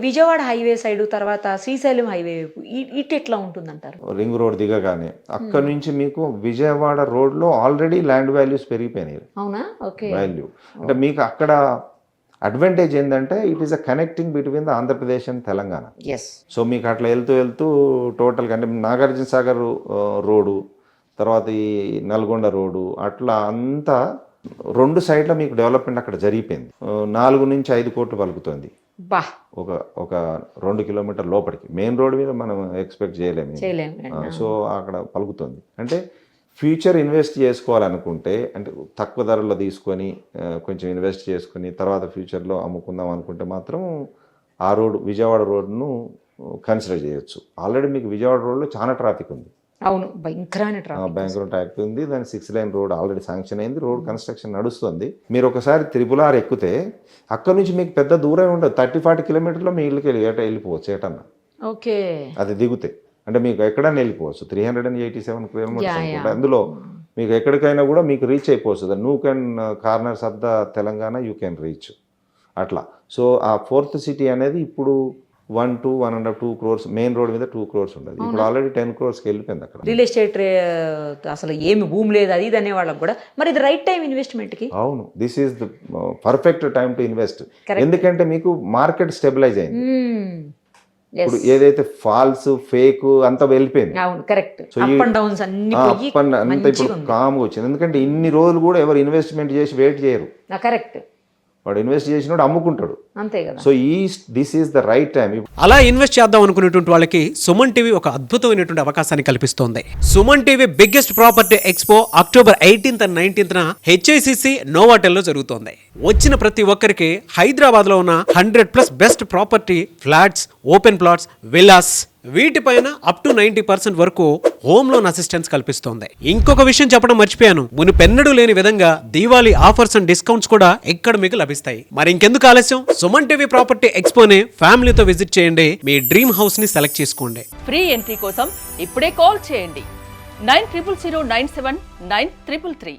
Vijayawada highway side తర్వాత Srisailam highway ఇటు ఎట్లా ఉంటుందంటారు? రింగ్ రోడ్ దిగగానే అక్కడ నుంచి మీకు విజయవాడ రోడ్లో ఆల్రెడీ ల్యాండ్ వాల్యూస్ పెరిగిపోయినాయి. అవునా? ఓకే. వాల్యూ అంటే మీకు అక్కడ అడ్వాంటేజ్ ఏంటంటే it is a connecting between the Andhra Pradesh and Telangana. Yes. So మీకు అట్లా వెళ్తూ టోటల్గా అంటే నాగార్జున సాగర్ రోడ్డు, తర్వాత ఈ నల్గొండ రోడ్డు, అట్లా అంతా 2 సైడ్ల మీకు డెవలప్మెంట్ అక్కడ జరిగిపోయింది. 4 నుంచి 5 కోట్లు పలుకుతుంది బా ఒక 2 కిలోమీటర్ లోపలికి. మెయిన్ రోడ్ మీద మనం ఎక్స్పెక్ట్ చేయలేము. సో అక్కడ పలుకుతుంది. అంటే ఫ్యూచర్ ఇన్వెస్ట్ చేసుకోవాలనుకుంటే, అంటే తక్కువ ధరలో తీసుకొని కొంచెం ఇన్వెస్ట్ చేసుకొని తర్వాత ఫ్యూచర్లో అమ్ముకుందాం అనుకుంటే మాత్రం ఆ రోడ్ విజయవాడ రోడ్ను కన్సిడర్ చేయొచ్చు. ఆల్రెడీ మీకు విజయవాడ రోడ్లో చాలా ట్రాఫిక్ ఉంది. అవును, భయంకరమైన ట్రాఫిక్ ఉంది. దాని 6 లైన్ రోడ్ ఆల్రెడీ శాంక్షన్ అయింది. రోడ్ కన్స్ట్రక్షన్ నడుస్తుంది. మీరు ఒకసారి RRR ఎక్కితే అక్కడ నుంచి మీకు పెద్ద దూరం ఉండదు. 30-40 కిలోమీటర్లో మీ ఇళ్ళకి వెళ్ళిపోవచ్చు ఏటన్నా. ఓకే. అది దిగుతే అంటే మీకు ఎక్కడైనా వెళ్ళిపోవచ్చు. 387 కిలోమీటర్స్ అనుకుంటా. అందులో మీకు ఎక్కడికైనా కూడా మీకు రీచ్ అయిపోవచ్చు. Nook and corners of the Telangana you can reach అట్లా. సో ఆ 4th సిటీ అనేది ఇప్పుడు 1-1.5-2 crores మెయిన్ రోడ్ మీద 2 crores ఉండదు. ఇప్పుడు ఆల్రెడీ 10 crores వెళ్ళిపోయింది అక్కడ. రియల్ ఎస్టేట్ అసలు ఏమి భూమి లేదు అది ఇది అనే వాళ్ళకి కూడా మరి ఇది రైట్ టైం ఇన్వెస్ట్మెంట్కి. అవును, this is the perfect time to invest. ఎందుకంటే మీకు మార్కెట్ స్టెబిలైజ్ అయింది. ఇప్పుడు ఏదైతే ఫాల్స్ ఫేక్ అంతా వెళ్ళిపోయింది. అవును, కరెక్ట్. సో అంతా ఇప్పుడు కామ్గా వచ్చింది. ఎందుకంటే ఇన్ని రోజులు కూడా ఎవరు ఇన్వెస్ట్మెంట్ చేసి వెయిట్ చేయరు. కరెక్ట్. వాడు ఇన్వెస్ట్ చేసినోడు అమ్ముకుంటాడు. అంతే కదా. So this is the right time. అలా ఇన్వెస్ట్ చేద్దాం అనుకునేటువంటి వాళ్ళకి సుమన్ టీవీ ఒక అద్భుతమైనటువంటి అవకాశాన్ని కల్పిస్తోంది. Suman TV biggest property expo October 18th and 19th HICC నోవాటెల్లో జరుగుతోంది. వచ్చిన ప్రతి ఒక్కరికి హైదరాబాద్ లో ఉన్న 100+ best property flats, open plots, villas వీటిపైన అప్ టు 90% వరకు హోమ్ లోన్ అసిస్టెన్స్ కల్పిస్తోంది. ఇంకొక విషయం చెప్పడం మర్చిపోయాను. మునుపెన్నడూ లేని విధంగా దీవాళీ ఆఫర్స్ అండ్ డిస్కౌంట్స్ కూడా ఇక్కడ మీకు లభిస్తాయి. మరి ఇంకెందుకు ఆలస్యం, సుమన్ టీవీ ప్రాపర్టీ ఎక్స్పోని ఫ్యామిలీతో విజిట్ చేయండి. మీ డ్రీమ్ హౌస్ ని సెలెక్ట్ చేసుకోండి. ఫ్రీ ఎంట్రీ కోసం ఇప్పుడే కాల్ చేయండి 9000979333.